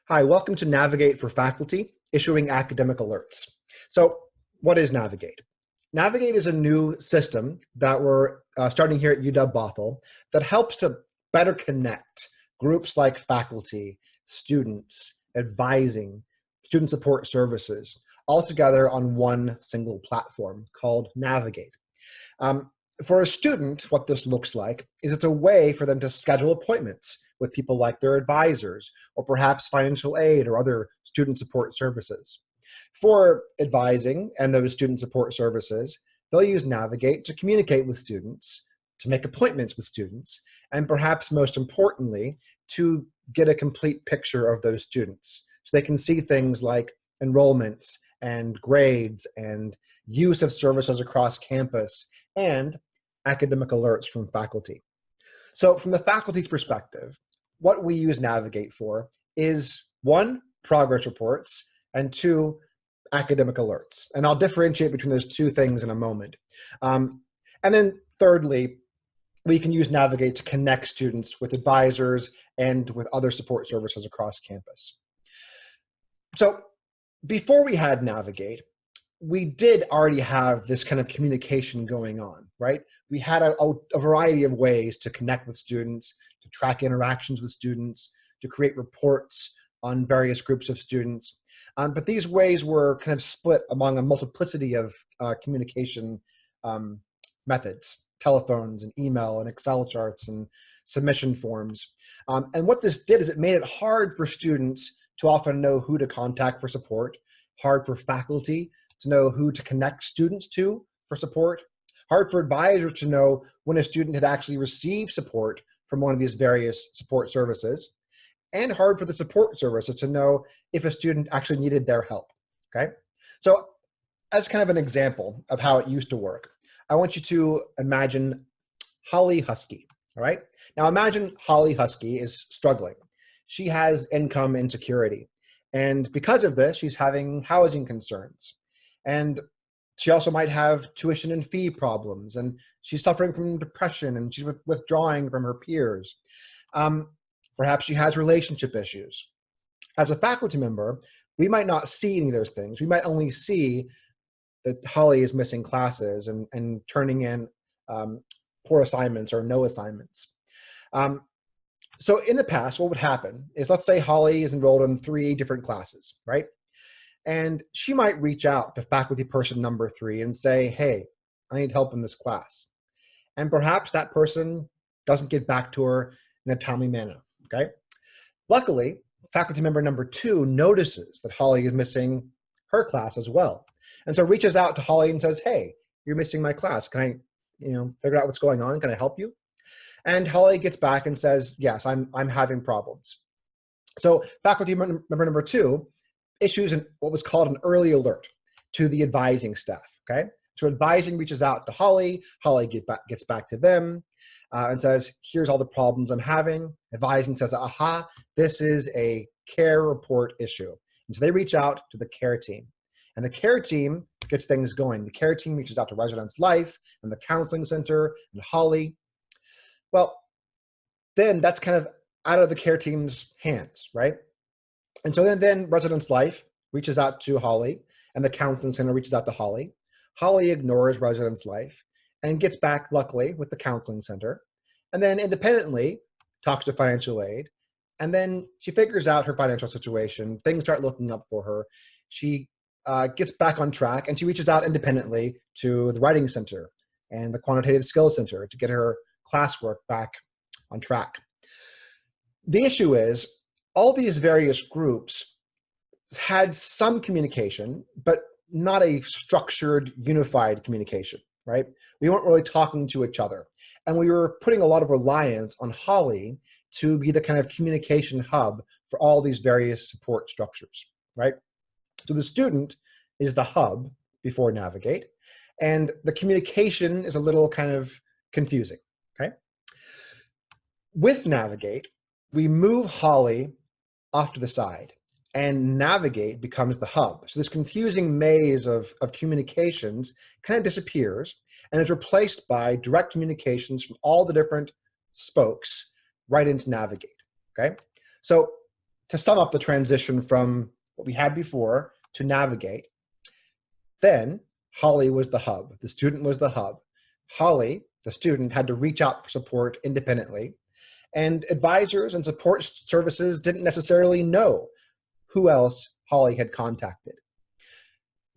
Hi, welcome to Navigate for Faculty, issuing academic alerts. So what is Navigate? Navigate is a new system that we're starting here at UW-Bothell that helps to better connect groups like faculty, students, advising, student support services, all together on one single platform called Navigate. For a student, what this looks like is it's a way for them to schedule appointments with people like their advisors, or perhaps financial aid or other student support services. For advising and those student support services, they'll use Navigate to communicate with students, to make appointments with students, and perhaps most importantly, to get a complete picture of those students. So they can see things like enrollments and grades and use of services across campus and academic alerts from faculty. So from the faculty's perspective, what we use Navigate for is one, progress reports, and two, academic alerts. And I'll differentiate between those two things in a moment. And then thirdly, we can use Navigate to connect students with advisors and with other support services across campus. So before we had Navigate, we did already have this kind of communication going on, right? We had a variety of ways to connect with students, to track interactions with students, to create reports on various groups of students. But these ways were kind of split among a multiplicity of communication methods, telephones and email and Excel charts and submission forms. And what this did is it made it hard for students to often know who to contact for support, hard for faculty to know who to connect students to for support, hard for advisors to know when a student had actually received support from one of these various support services, and hard for the support services to know if a student actually needed their help, okay? So as kind of an example of how it used to work, I want you to imagine Holly Husky, all right? Now imagine Holly Husky is struggling. She has income insecurity. And because of this, she's having housing concerns. And she also might have tuition and fee problems, and she's suffering from depression, and she's withdrawing from her peers. Perhaps she has relationship issues. As a faculty member, we might not see any of those things. We might only see that Holly is missing classes and turning in poor assignments or no assignments. So in the past, what would happen is, let's say Holly is enrolled in 3 different classes, right? And she might reach out to faculty person number 3 and say, hey, I need help in this class. And perhaps that person doesn't get back to her in a timely manner, okay? Luckily, faculty member number 2 notices that Holly is missing her class as well. And so reaches out to Holly and says, hey, you're missing my class. Can I, figure out what's going on? Can I help you? And Holly gets back and says, yes, I'm having problems. So faculty member number 2 issues what was called an early alert to the advising staff, okay? So advising reaches out to Holly, Holly gets back to them and says, here's all the problems I'm having. Advising says, aha, this is a care report issue. And so they reach out to the care team. And the care team gets things going. The care team reaches out to Residence Life and the counseling center and Holly. Well, then that's kind of out of the care team's hands, right? And so then Residence Life reaches out to Holly, and the counseling center reaches out to Holly. Holly ignores Residence Life and gets back, luckily, with the counseling center, and then independently talks to financial aid. And then she figures out her financial situation. Things start looking up for her. She gets back on track, and she reaches out independently to the Writing Center and the Quantitative Skills Center to get her classwork back on track. The issue is, all these various groups had some communication, but not a structured, unified communication, right? We weren't really talking to each other. And we were putting a lot of reliance on Holly to be the kind of communication hub for all these various support structures, right? So the student is the hub before Navigate, and the communication is a little kind of confusing, okay? With Navigate, we move Holly off to the side, and Navigate becomes the hub. So this confusing maze of communications kind of disappears and is replaced by direct communications from all the different spokes right into Navigate, okay? So to sum up the transition from what we had before to Navigate, then Holly was the hub. The student was the hub. Holly, the student, had to reach out for support independently, and advisors and support services didn't necessarily know who else Holly had contacted.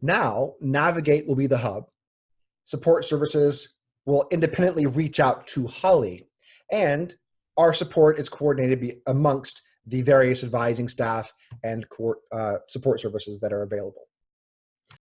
Now, Navigate will be the hub. Support services will independently reach out to Holly, and our support is coordinated amongst the various advising staff and support services that are available.